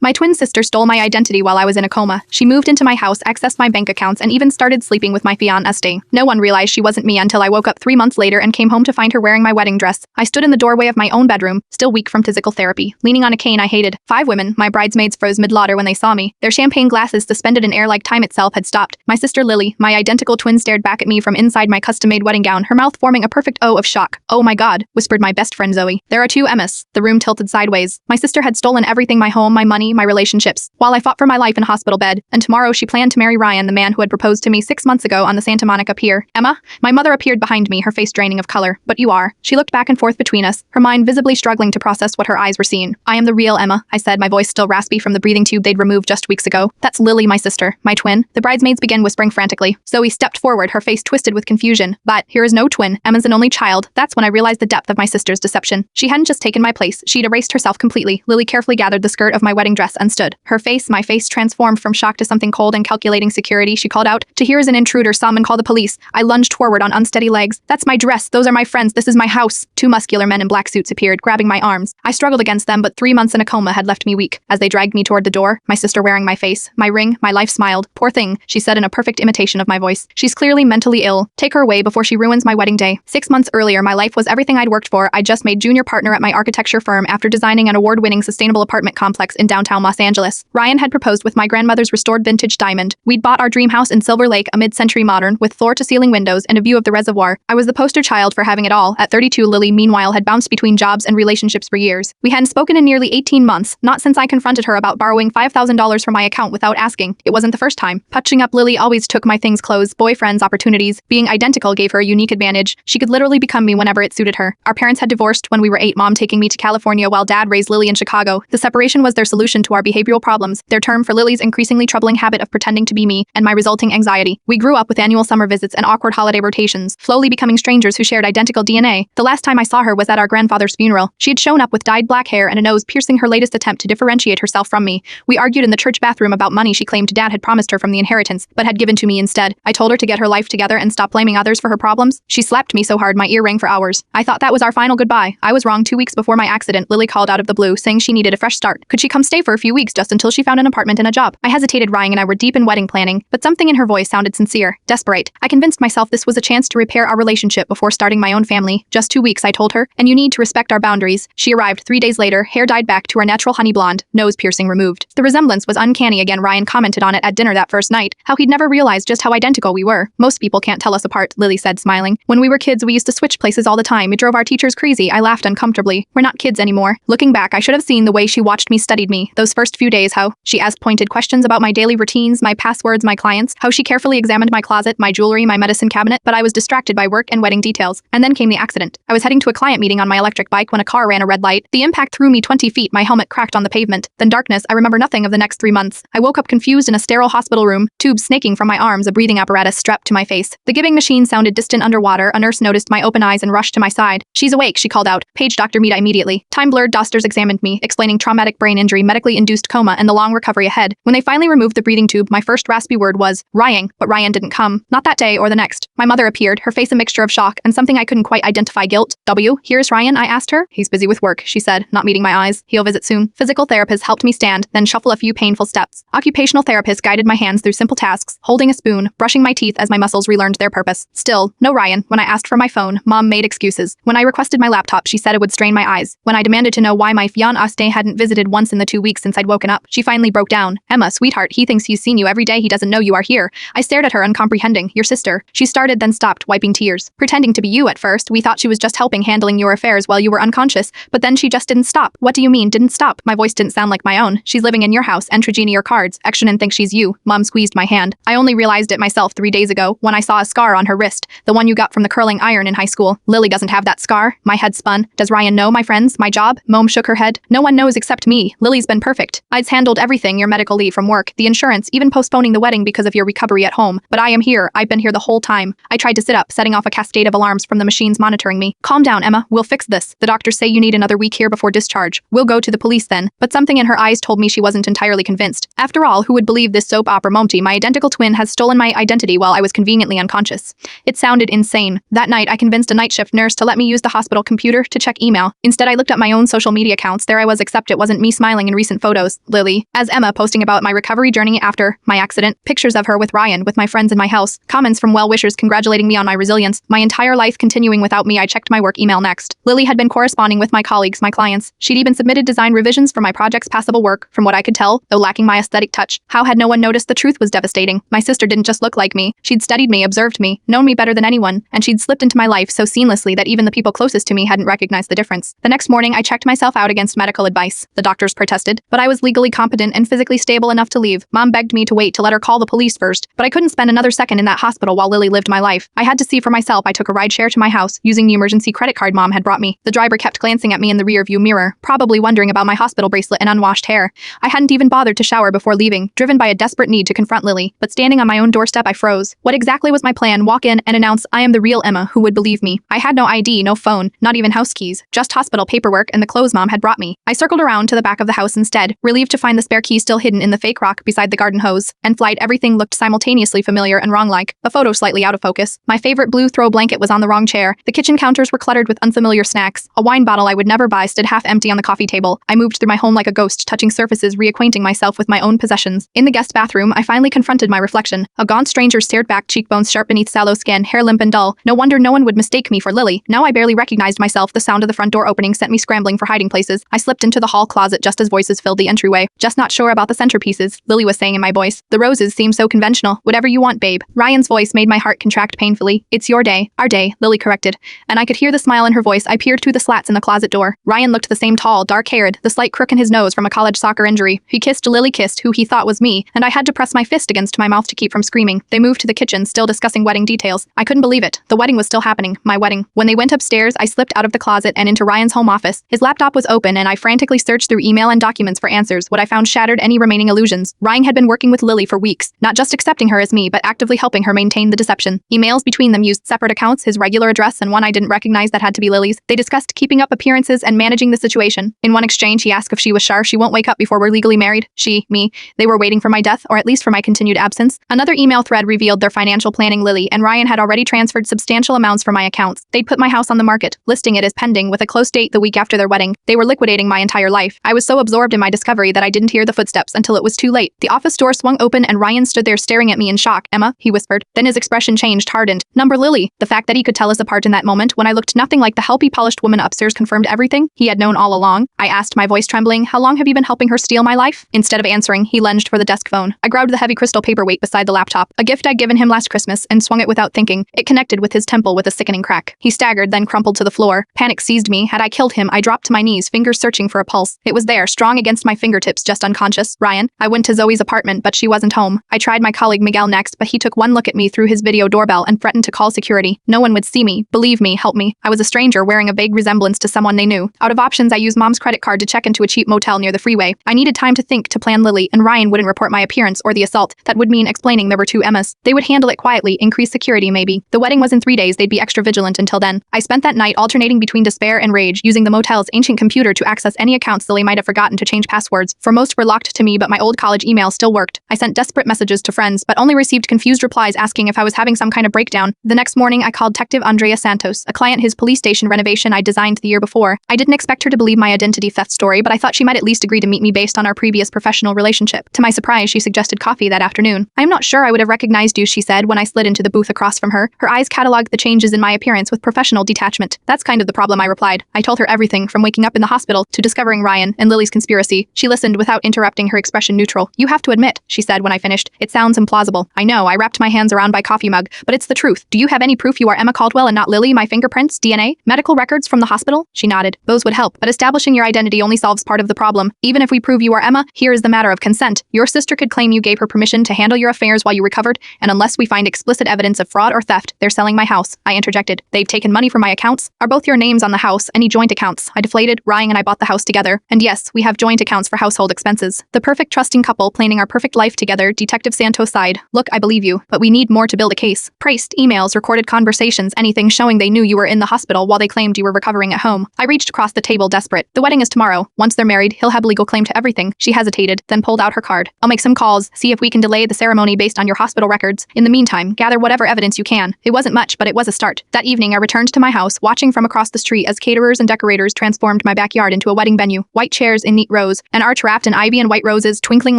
My twin sister stole my identity while I was in a coma. She moved into my house, accessed my bank accounts, and even started sleeping with my fiancé. No one realized she wasn't me until I woke up 3 months later and came home to find her wearing my wedding dress. I stood in the doorway of my own bedroom, still weak from physical therapy, leaning on a cane I hated. 5 women, my bridesmaids, froze mid-laughter when they saw me. Their champagne glasses suspended in air like time itself had stopped. My sister Lily, my identical twin, stared back at me from inside my custom-made wedding gown, her mouth forming a perfect O of shock. "Oh my God," whispered my best friend Zoe. "There are 2 Emmas." The room tilted sideways. My sister had stolen everything: my home, my money, my relationships, while I fought for my life in a hospital bed. And tomorrow she planned to marry Ryan, the man who had proposed to me 6 months ago on the Santa Monica Pier. "Emma?" My mother appeared behind me, her face draining of color. "But you are." She looked back and forth between us, her mind visibly struggling to process what her eyes were seeing. "I am the real Emma," I said, my voice still raspy from the breathing tube they'd removed just weeks ago. "That's Lily, my sister, my twin." The bridesmaids began whispering frantically. Zoe stepped forward, her face twisted with confusion. "But here is no twin. Emma's an only child." That's when I realized the depth of my sister's deception. She hadn't just taken my place, she'd erased herself completely. Lily carefully gathered the skirt of my wedding dress and stood. Her face, my face, transformed from shock to something cold and calculating. "Security," she called out. "To here is an intruder. Summon, call the police." I lunged forward on unsteady legs. "That's my dress. Those are my friends. This is my house." 2 muscular men in black suits appeared, grabbing my arms. I struggled against them, but 3 months in a coma had left me weak. As they dragged me toward the door, my sister wearing my face, my ring, my life, smiled. "Poor thing," she said in a perfect imitation of my voice. "She's clearly mentally ill. Take her away before she ruins my wedding day." 6 months earlier, my life was everything I'd worked for. I'd just made junior partner at my architecture firm after designing an award-winning sustainable apartment complex in downtown Los Angeles. Ryan had proposed with my grandmother's restored vintage diamond. We'd bought our dream house in Silver Lake, a mid-century modern, with floor-to-ceiling windows and a view of the reservoir. I was the poster child for having it all. At 32, Lily, meanwhile, had bounced between jobs and relationships for years. We hadn't spoken in nearly 18 months, not since I confronted her about borrowing $5,000 from my account without asking. It wasn't the first time. Patching up, Lily always took my things: clothes, boyfriends, opportunities. Being identical gave her a unique advantage. She could literally become me whenever it suited her. Our parents had divorced when we were 8, Mom taking me to California while Dad raised Lily in Chicago. The separation was their solution to our behavioral problems, their term for Lily's increasingly troubling habit of pretending to be me, and my resulting anxiety. We grew up with annual summer visits and awkward holiday rotations, slowly becoming strangers who shared identical DNA. The last time I saw her was at our grandfather's funeral. She had shown up with dyed black hair and a nose piercing, her latest attempt to differentiate herself from me. We argued in the church bathroom about money she claimed Dad had promised her from the inheritance, but had given to me instead. I told her to get her life together and stop blaming others for her problems. She slapped me so hard my ear rang for hours. I thought that was our final goodbye. I was wrong. 2 weeks before my accident, Lily called out of the blue, saying she needed a fresh start. Could she come stay for a few weeks just until she found an apartment and a job? I hesitated. Ryan and I were deep in wedding planning, but something in her voice sounded sincere, desperate. I convinced myself this was a chance to repair our relationship before starting my own family. "Just 2 weeks," I told her, "and you need to respect our boundaries." She arrived 3 days later, hair dyed back to our natural honey blonde, nose piercing removed. The resemblance was uncanny again. Ryan commented on it at dinner that first night, how he'd never realized just how identical we were. "Most people can't tell us apart," Lily said, smiling. "When we were kids, we used to switch places all the time. It drove our teachers crazy." I laughed uncomfortably. "We're not kids anymore." Looking back, I should have seen the way she watched me, studied me. Those first few days, how she asked pointed questions about my daily routines, my passwords, my clients, how she carefully examined my closet, my jewelry, my medicine cabinet, but I was distracted by work and wedding details. And then came the accident. I was heading to a client meeting on my electric bike when a car ran a red light. The impact threw me 20 feet, my helmet cracked on the pavement. Then darkness. I remember nothing of the next 3 months. I woke up confused in a sterile hospital room, tubes snaking from my arms, a breathing apparatus strapped to my face. The giving machine sounded distant underwater. A nurse noticed my open eyes and rushed to my side. "She's awake," she called out. "Page Dr. Mita immediately." Time blurred. Doctors examined me, explaining traumatic brain injury, medically induced coma, and the long recovery ahead. When they finally removed the breathing tube, my first raspy word was, "Ryan," but Ryan didn't come. Not that day or the next. My mother appeared, her face a mixture of shock and something I couldn't quite identify. "Guilt. Here's Ryan," I asked her. "He's busy with work," she said, not meeting my eyes. "He'll visit soon." Physical therapists helped me stand, then shuffle a few painful steps. Occupational therapists guided my hands through simple tasks, holding a spoon, brushing my teeth as my muscles relearned their purpose. Still, no Ryan. When I asked for my phone, Mom made excuses. When I requested my laptop, she said it would strain my eyes. When I demanded to know why my fiancé hadn't visited once in the 2 weeks since I'd woken up, she finally broke down. "Emma, sweetheart, he thinks he's seen you every day. He doesn't know you are here." I stared at her, uncomprehending. "Your sister." She started, then stopped, wiping tears. "Pretending to be you at first. We thought she was just helping handling your affairs while you were unconscious, but then she just didn't stop." "What do you mean, didn't stop?" My voice didn't sound like my own. "She's living in your house, entregini your cards. Action thinks she's you." Mom squeezed my hand. "I only realized it myself 3 days ago, when I saw a scar on her wrist, the one you got from the curling iron in high school." "Lily doesn't have that scar." My head spun. "Does Ryan know my friends, my job?" Mom shook her head. "No one knows except me. Lily's been perfect. I'd handled everything, your medical leave from work, the insurance, even postponing the wedding because of your recovery at home. But I am here. I've been here the whole time." I tried to sit up, setting off a cascade of alarms from the machines monitoring me. "Calm down, Emma. We'll fix this. The doctors say you need another week here before discharge. We'll go to the police then." But something in her eyes told me she wasn't entirely convinced. After all, who would believe this soap opera Momty, my identical twin, has stolen my identity while I was conveniently unconscious? It sounded insane. That night, I convinced a night shift nurse to let me use the hospital computer to check email. Instead, I looked at my own social media accounts. There I was, except it wasn't me smiling in recent recent photos, Lily, as Emma posting about my recovery journey after my accident, pictures of her with Ryan, with my friends in my house, comments from well-wishers congratulating me on my resilience, my entire life continuing without me. I checked my work email next. Lily had been corresponding with my colleagues, my clients. She'd even submitted design revisions for my project's passable work, from what I could tell, though lacking my aesthetic touch. How had no one noticed? The truth was devastating. My sister didn't just look like me. She'd studied me, observed me, known me better than anyone, and she'd slipped into my life so seamlessly that even the people closest to me hadn't recognized the difference. The next morning, I checked myself out against medical advice. The doctors protested, but I was legally competent and physically stable enough to leave. Mom begged me to wait to let her call the police first, but I couldn't spend another second in that hospital while Lily lived my life. I had to see for myself. I took a rideshare to my house, using the emergency credit card Mom had brought me. The driver kept glancing at me in the rearview mirror, probably wondering about my hospital bracelet and unwashed hair. I hadn't even bothered to shower before leaving, driven by a desperate need to confront Lily, but standing on my own doorstep I froze. What exactly was my plan? Walk in and announce I am the real Emma? Who would believe me? I had no ID, no phone, not even house keys, just hospital paperwork and the clothes Mom had brought me. I circled around to the back of the house instead, relieved to find the spare key still hidden in the fake rock beside the garden hose. And flight, everything looked simultaneously familiar and wrong-like. A photo slightly out of focus. My favorite blue throw blanket was on the wrong chair. The kitchen counters were cluttered with unfamiliar snacks. A wine bottle I would never buy stood half empty on the coffee table. I moved through my home like a ghost, touching surfaces, reacquainting myself with my own possessions. In the guest bathroom, I finally confronted my reflection. A gaunt stranger stared back, cheekbones sharp beneath sallow skin, hair limp and dull. No wonder no one would mistake me for Lily. Now I barely recognized myself. The sound of the front door opening sent me scrambling for hiding places. I slipped into the hall closet just as voices filled the entryway. Just not sure about the centerpieces, Lily was saying in my voice. The roses seem so conventional. Whatever you want, babe. Ryan's voice made my heart contract painfully. It's your day. Our day, Lily corrected. And I could hear the smile in her voice. I peered through the slats in the closet door. Ryan looked the same, tall, dark-haired, the slight crook in his nose from a college soccer injury. He kissed Lily, kissed who he thought was me, and I had to press my fist against my mouth to keep from screaming. They moved to the kitchen, still discussing wedding details. I couldn't believe it. The wedding was still happening. My wedding. When they went upstairs, I slipped out of the closet and into Ryan's home office. His laptop was open, and I frantically searched through email and documents for answers. What I found shattered any remaining illusions. Ryan had been working with Lily for weeks, not just accepting her as me, but actively helping her maintain the deception. Emails between them used separate accounts, his regular address and one I didn't recognize that had to be Lily's. They discussed keeping up appearances and managing the situation. In one exchange, he asked if she was sure she won't wake up before we're legally married. She, me, they were waiting for my death, or at least for my continued absence. Another email thread revealed their financial planning. Lily and Ryan had already transferred substantial amounts from my accounts. They'd put my house on the market, listing it as pending with a close date the week after their wedding. They were liquidating my entire life. I was so absorbed in my discovery that I didn't hear the footsteps until it was too late. The office door swung open and Ryan stood there staring at me in shock. Emma, he whispered. Then his expression changed, hardened. Number Lily. The fact that he could tell us apart in that moment when I looked nothing like the healthy, polished woman upstairs confirmed everything he had known all along. I asked, my voice trembling, how long have you been helping her steal my life? Instead of answering, he lunged for the desk phone. I grabbed the heavy crystal paperweight beside the laptop, a gift I'd given him last Christmas, and swung it without thinking. It connected with his temple with a sickening crack. He staggered, then crumpled to the floor. Panic seized me. Had I killed him? I dropped to my knees, fingers searching for a pulse. It was there, strong against my fingertips, just unconscious. Ryan. I went to Zoe's apartment, but she wasn't home. I tried my colleague Miguel next, but he took one look at me through his video doorbell and threatened to call security. No one would see me. Believe me, help me. I was a stranger wearing a vague resemblance to someone they knew. Out of options, I used Mom's credit card to check into a cheap motel near the freeway. I needed time to think, to plan Lily, and Ryan wouldn't report my appearance or the assault. That would mean explaining there were two Emmas. They would handle it quietly, increase security maybe. The wedding was in 3 days, they'd be extra vigilant until then. I spent that night alternating between despair and rage, using the motel's ancient computer to access any accounts Lily might have forgotten to change passwords. For most were locked to me, but my old college email still worked. I sent desperate messages to friends, but only received confused replies asking if I was having some kind of breakdown. The next morning, I called Detective Andrea Santos, a client his police station renovation I designed the year before. I didn't expect her to believe my identity theft story, but I thought she might at least agree to meet me based on our previous professional relationship. To my surprise, she suggested coffee that afternoon. I'm not sure I would have recognized you, she said when I slid into the booth across from her. Her eyes cataloged the changes in my appearance with professional detachment. That's kind of the problem, I replied. I told her everything, from waking up in the hospital to discovering Ryan and Lily's conspiracy. She listened without interrupting, her expression neutral. You have to admit, she said when I finished. It sounds implausible. I know, I wrapped my hands around my coffee mug, but it's the truth. Do you have any proof you are Emma Caldwell and not Lily? My fingerprints, DNA, medical records from the hospital? She nodded. Those would help, but establishing your identity only solves part of the problem. Even if we prove you are Emma, here is the matter of consent. Your sister could claim you gave her permission to handle your affairs while you recovered, and unless we find explicit evidence of fraud or theft, they're selling my house. I interjected. They've taken money from my accounts. Are both your names on the house? Any joint accounts? I deflated. Ryan and I bought the house together. And yes, we have joint accounts for household expenses. The perfect trusting couple planning our perfect life together, Detective Santos sighed. Look, I believe you, but we need more to build a case. Priced, emails, recorded conversations, anything showing they knew you were in the hospital while they claimed you were recovering at home. I reached across the table, desperate. The wedding is tomorrow. Once they're married, he'll have legal claim to everything. She hesitated, then pulled out her card. I'll make some calls, see if we can delay the ceremony based on your hospital records. In the meantime, gather whatever evidence you can. It wasn't much, but it was a start. That evening, I returned to my house, watching from across the street as caterers and decorators transformed my backyard into a wedding venue. White chairs in neat rows rose, an arch wrapped in ivy and white roses, twinkling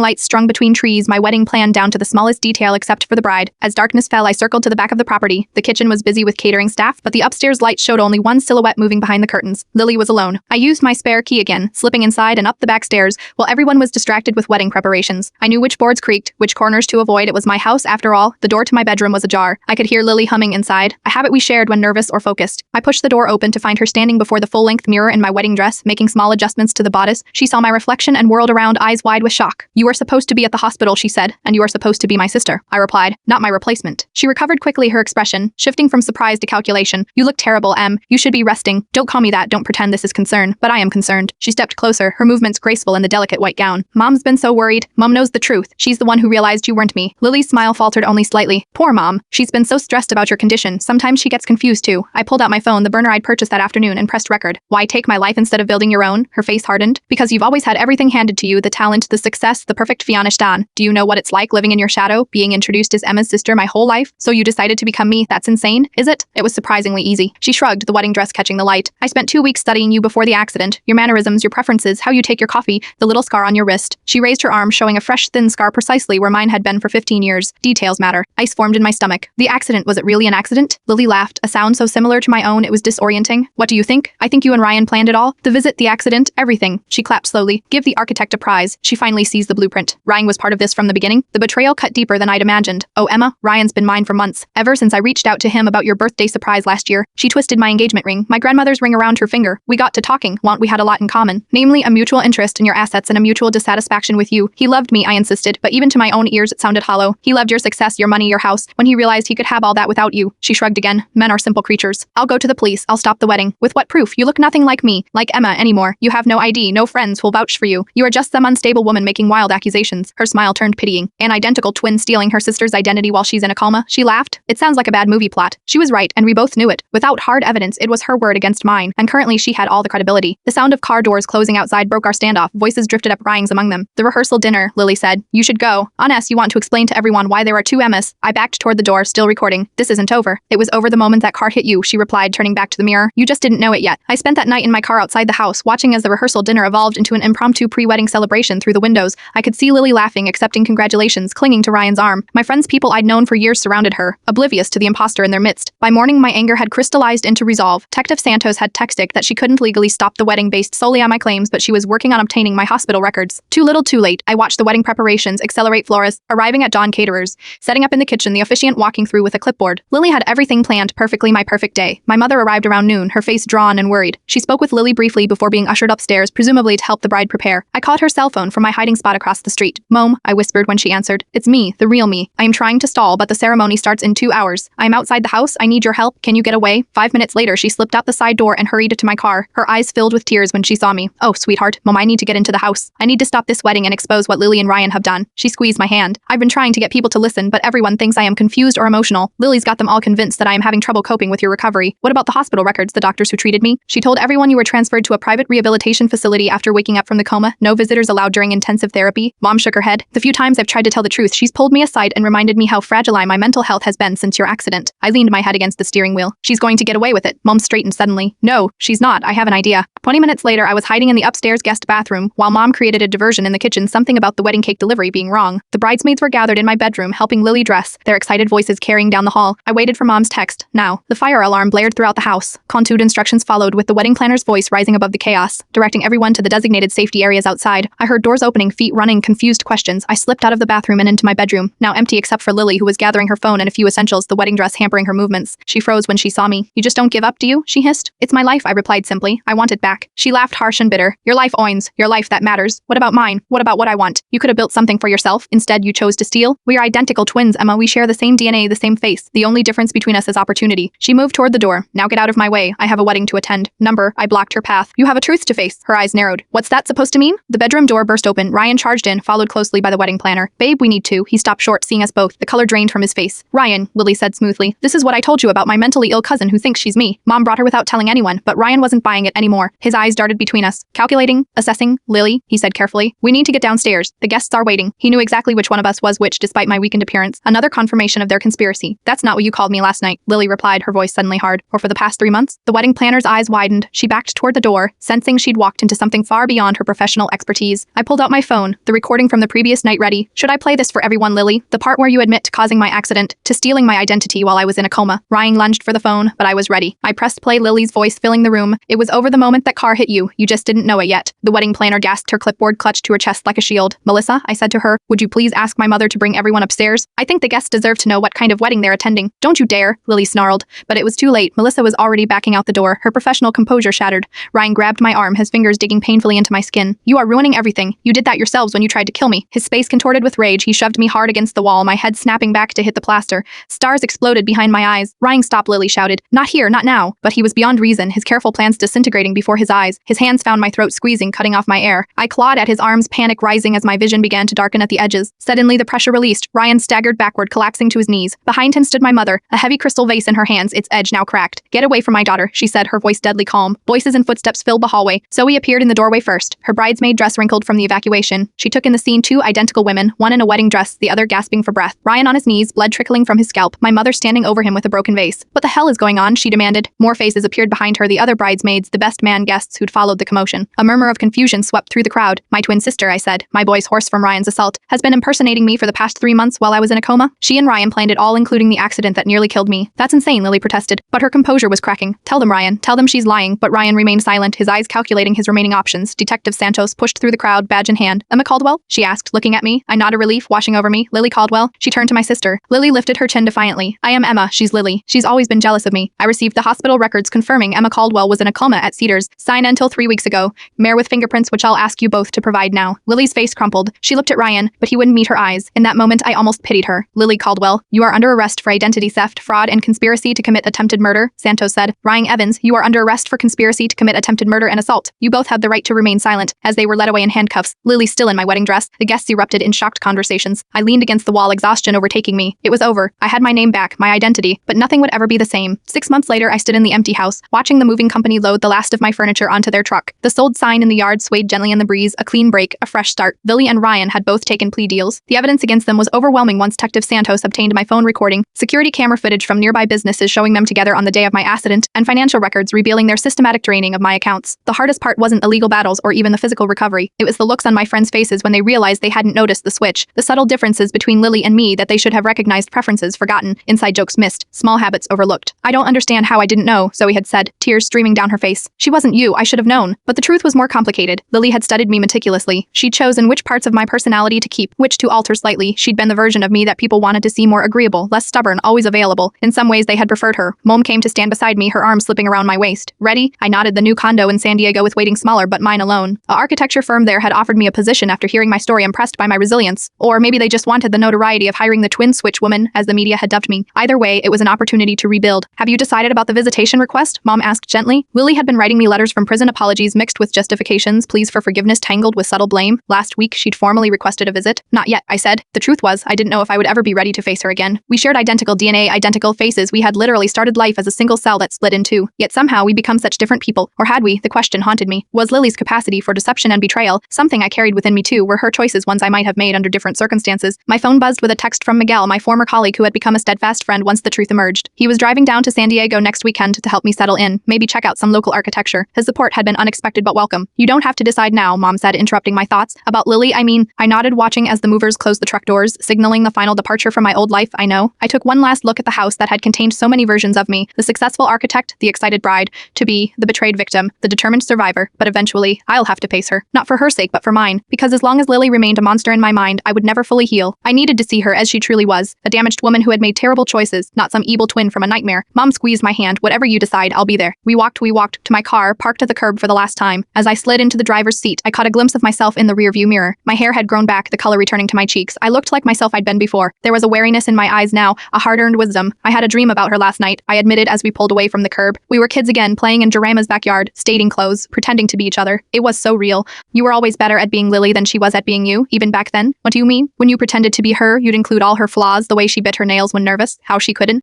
lights strung between trees, my wedding planned down to the smallest detail except for the bride. As darkness fell, I circled to the back of the property. The kitchen was busy with catering staff, but the upstairs light showed only one silhouette moving behind the curtains. Lily was alone. I used my spare key again, slipping inside and up the back stairs, while everyone was distracted with wedding preparations. I knew which boards creaked, which corners to avoid. It was my house after all. The door to my bedroom was ajar. I could hear Lily humming inside, a habit we shared when nervous or focused. I pushed the door open to find her standing before the full-length mirror in my wedding dress, making small adjustments to the bodice. She saw my reflection and whirled around, eyes wide with shock. "You are supposed to be at the hospital," she said, "and you are supposed to be my sister," I replied, "not my replacement." She recovered quickly, her expression shifting from surprise to calculation. "You look terrible, Em. You should be resting." "Don't call me that. Don't pretend this is concern." "But I am concerned." She stepped closer, her movements graceful in the delicate white gown. "Mom's been so worried." "Mom knows the truth. She's the one who realized you weren't me." Lily's smile faltered only slightly. "Poor Mom. She's been so stressed about your condition. Sometimes she gets confused too." I pulled out my phone, the burner I'd purchased that afternoon, and pressed record. "Why take my life instead of building your own?" Her face hardened. "Because you've always had everything handed to you, the talent, the success, the perfect fiancée. Do you know what it's like living in your shadow, being introduced as Emma's sister my whole life? So you decided to become me? That's insane, is it?" It was surprisingly easy. She shrugged, the wedding dress catching the light. "I spent 2 weeks studying you before the accident. Your mannerisms, your preferences, how you take your coffee, the little scar on your wrist." She raised her arm, showing a fresh, thin scar precisely where mine had been for 15 years. Details matter. Ice formed in my stomach. "The accident, was it really an accident?" Lily laughed, a sound so similar to my own it was disorienting. "What do you think? I think you and Ryan planned it all. The visit, the accident, everything." She clapped slowly. "Give the architect a prize." She finally seized the blueprint. "Ryan was part of this from the beginning?" The betrayal cut deeper than I'd imagined. "Oh, Emma, Ryan's been mine for months. Ever since I reached out to him about your birthday surprise last year." She twisted my engagement ring, my grandmother's ring, around her finger. "We got to talking. We had a lot in common. Namely, a mutual interest in your assets and a mutual dissatisfaction with you. He loved me," I insisted, but even to my own ears it sounded hollow. "He loved your success, your money, your house. When he realized he could have all that without you." She shrugged again. "Men are simple creatures. I'll go to the police. I'll stop the wedding." "With what proof? You look nothing like me, like Emma, anymore. You have no ID, no friends who'll vouch for you. You are just some unstable woman making wild accusations." Her smile turned pitying. "An identical twin stealing her sister's identity while she's in a coma?" She laughed. "It sounds like a bad movie plot." She was right, and we both knew it. Without hard evidence, it was her word against mine, and currently she had all the credibility. The sound of car doors closing outside broke our standoff. Voices drifted up, rhymes among them. "The rehearsal dinner," Lily said. "You should go. Unless you want to explain to everyone why there are two Emmas." I backed toward the door, still recording. "This isn't over." "It was over the moment that car hit you," she replied, turning back to the mirror. "You just didn't know it yet." I spent that night in my car outside the house, watching as the rehearsal dinner evolved into an impromptu pre-wedding celebration through the windows. I could see Lily laughing, accepting congratulations, clinging to Ryan's arm. My friends, people I'd known for years, surrounded her, oblivious to the impostor in their midst. By morning, my anger had crystallized into resolve. Detective Santos had texted that she couldn't legally stop the wedding based solely on my claims, but she was working on obtaining my hospital records. Too little, too late. I watched the wedding preparations accelerate. Florists arriving at dawn, caterers setting up in the kitchen, the officiant walking through with a clipboard. Lily had everything planned perfectly, my perfect day. My mother arrived around noon, her face drawn and worried. She spoke with Lily briefly before being ushered upstairs, presumably to help the bride prepare. I called her cell phone from my hiding spot across the street. "Mom," I whispered when she answered. "It's me, the real me. I am trying to stall, but the ceremony starts in 2 hours. I am outside the house. I need your help. Can you get away?" 5 minutes later, she slipped out the side door and hurried to my car. Her eyes filled with tears when she saw me. "Oh, sweetheart, Mom, I need to get into the house. I need to stop this wedding and expose what Lily and Ryan have done." She squeezed my hand. "I've been trying to get people to listen, but everyone thinks I am confused or emotional. Lily's got them all convinced that I am having trouble coping with your recovery." "What about the hospital records, the doctors who treated me?" "She told everyone you were transferred to a private rehabilitation facility after waking up from the coma. No visitors allowed during intensive therapy." Mom shook her head. "The few times I've tried to tell the truth, she's pulled me aside and reminded me how fragile my mental health has been since your accident." I leaned my head against the steering wheel. "She's going to get away with it." Mom straightened suddenly. "No, she's not. I have an idea." 20 minutes later, I was hiding in the upstairs guest bathroom, while Mom created a diversion in the kitchen, something about the wedding cake delivery being wrong. The bridesmaids were gathered in my bedroom, helping Lily dress, their excited voices carrying down the hall. I waited for Mom's text. Now, the fire alarm blared throughout the house. Contude instructions followed, with the wedding planner's voice rising above the chaos, directing everyone to the designated safety areas outside. I heard doors opening, feet running, confused questions. I slipped out of the bathroom and into my bedroom, now empty except for Lily, who was gathering her phone and a few essentials, the wedding dress hampering her movements. She froze when she saw me. "You just don't give up, do you?" she hissed. "It's my life," I replied simply. "I want it back." She laughed harsh and bitter. "Your life, Oins. Your life, that matters. What about mine? What about what I want? You could have built something for yourself. Instead, you chose to steal. We are identical twins, Emma. We share the same DNA, the same face. The only difference between us is opportunity." She moved toward the door. "Now get out of my way. I have a wedding to attend." Number, I blocked her path. "You have a truth to face." Her eyes narrowed. "What's that supposed to mean?" The bedroom door burst open. Ryan charged in, followed closely by the wedding planner. "Babe, we need to." He stopped short, seeing us both. The color drained from his face. "Ryan," Lily said smoothly, "this is what I told you about my mentally ill cousin who thinks she's me. Mom brought her without telling anyone, but Ryan wasn't buying it anymore. His eyes darted between us. Calculating, assessing, Lily, he said carefully. We need to get downstairs. The guests are waiting. He knew exactly which one of us was which despite my weakened appearance. Another confirmation of their conspiracy. That's not what you called me last night, Lily replied, her voice suddenly hard. Or for the past 3 months? The wedding planner's eyes widened. She backed toward the door, sensing she'd walked into something far beyond her professional expertise. I pulled out my phone, the recording from the previous night ready. Should I play this for everyone, Lily? The part where you admit to causing my accident, to stealing my identity while I was in a coma. Ryan lunged for the phone, but I was ready. I pressed play, Lily's voice filling the room. It was over the moment that car hit you. You just didn't know it yet. The wedding planner gasped, her clipboard clutched to her chest like a shield. Melissa, I said to her, would you please ask my mother to bring everyone upstairs? I think the guests deserve to know what kind of wedding they're attending. Don't you dare, Lily snarled. But it was too late. Melissa was already backing out the door, her professional composure shattered. Ryan grabbed my arm, his fingers digging painfully into my skin. You are ruining everything. You did that yourselves when you tried to kill me. His face contorted with rage. He shoved me hard against the wall, my head snapping back to hit the plaster. Stars exploded behind my eyes. Ryan, stop, Lily shouted. Not here, not now. But he was beyond reason, his careful plans disintegrating before his eyes. His hands found my throat, squeezing, cutting off my air. I clawed at his arms, panic rising as my vision began to darken at the edges. Suddenly, the pressure released. Ryan staggered backward, collapsing to his knees. Behind him stood my mother, a heavy crystal vase in her hands, its edge now cracked. Get away from my daughter, she said, her voice deadly calm. Voices and footsteps filled the hallway. Zoe appeared in the doorway first, her bridesmaid dress wrinkled from the evacuation. She took in the scene 2 identical women, one in a wedding dress, the other gasping for breath. Ryan on his knees, blood trickling from his scalp, my mother standing over him with a broken vase. What the hell is going on, she demanded. More faces appeared behind her, the other bridesmaids, the best man guests who'd followed the commotion. A murmur of confusion swept through the crowd. My twin sister, I said, my boy's horse from Ryan's assault, has been impersonating me for the past 3 months while I was in a coma. She and Ryan planned it all, including the accident that nearly killed me. That's insane, Lily protested, but her composure was cracking. Tell them, Ryan. Tell them she's lying. But Ryan remained silent, his eyes calculating his remaining options. Detective Santos pushed through the crowd, badge in hand. Emma Caldwell? She asked, looking at me. I nodded, relief washing over me. Lily Caldwell? She turned to my sister. Lily lifted her chin defiantly. I am Emma. She's Lily. She's always been jealous of me. I received the hospital records confirming Emma Caldwell was in a coma at Cedars. Sign until 3 weeks ago. Mare with fingerprints, which I'll ask you both to provide now. Lily's face crumpled. She looked at Ryan, but he wouldn't meet her eyes. In that moment, I almost pitied her. Lily Caldwell, you are under arrest for identity theft, fraud, and conspiracy to commit attempted murder, Santos said. Ryan Evans, you are under arrest for conspiracy to commit attempted murder and assault. You both have the right to remain silent, as they were led away in handcuffs. Lily still in my wedding dress. The guests erupted in shocked conversations. I leaned against the wall, exhaustion overtaking me. It was over. I had my name back, my identity, but nothing would ever be the same. 6 months later, I stood in the empty house, watching the moving company load the last of my furniture onto their truck. The sold sign in the yard swayed gently in the breeze, a clean break, a fresh start. Lily and Ryan had both taken plea deals. The evidence against them was overwhelming once Detective Santos obtained my phone recording, security camera footage from nearby businesses showing them together on the day of my accident, and financial records revealing their systematic draining of my accounts. The hardest part wasn't the legal battles or even the physical recovery. It was the looks on my friends' faces when they realized they hadn't noticed the switch, the subtle differences between Lily and me that they should have recognized, preferences forgotten, inside jokes missed, small habits overlooked. I don't understand how I didn't know, Zoe had said, tears streaming down her face. She wasn't you, I should have known. But the truth was more complicated. Lily had studied me meticulously. She'd chosen which parts of my personality to keep, which to alter slightly. She'd been the version of me that people wanted to see, more agreeable, less stubborn, always available. In some ways they had preferred her. Mom came to stand beside me, her arm slipping around my waist. Ready? I nodded. The new condo in San Diego with waiting smaller but mine alone. A architecture firm there had offered me a position after hearing my story, impressed by my resilience. Or maybe they just wanted the notoriety of hiring the twin switch woman, as the media had dubbed me. Either way, it was an opportunity to rebuild. Have you decided about the visitation request? Mom asked gently. Lily had been writing me letters from prison, apologies mixed with justifications, pleas for forgiveness tangled with subtle blame. Last week, she'd formally requested a visit. Not yet, I said. The truth was, I didn't know if I would ever be ready to face her again. We shared identical DNA, identical faces. We had literally started life as a single cell that split in two. Yet somehow we become such different people. Or had we? The question haunted me. Was Lily's capacity for deception and betrayal something I carried within me too? Were her choices ones I might have made under different circumstances? My phone buzzed with a text from Miguel, my former colleague who had become a steadfast friend once the truth emerged. He was driving down to San Diego next weekend to help me settle in, maybe check out some local architecture. His support had been unexpected but welcome. You don't have to decide now, Mom said, interrupting my thoughts. About Lily, I mean. I nodded, watching as the movers closed the truck doors, signaling the final departure from my old life. I know. I took one last look at the house that had contained so many versions of me, the successful architect, the excited bride, to be, the betrayed victim, the determined survivor. But eventually, I'll have to face her. Not for her sake, but for mine. Because as long as Lily remained a monster in my mind, I would never fully heal. I needed to see her as she truly was, a damaged woman who had made terrible choices, not some evil twin from a nightmare. Mom squeezed my hand. Whatever you decide, I'll be there. We walked to my car, parked at the curb for the last time. As I slid into the driver's seat, I caught a glimpse of myself in the rearview mirror. My hair had grown back, the color returning to my cheeks. I looked like myself I'd been before. There was a wariness in my eyes now, a hard-earned wisdom. I had a dream about her last night, I admitted as we pulled away from the curb. We were kids again, playing in Jerema's backyard, stating clothes, pretending to be each other. It was so real. You were always better at being Lily than she was at being you, even back then. What do you mean? When you pretended to be her, you'd include all her flaws, the way she bit her nails when nervous, how she couldn't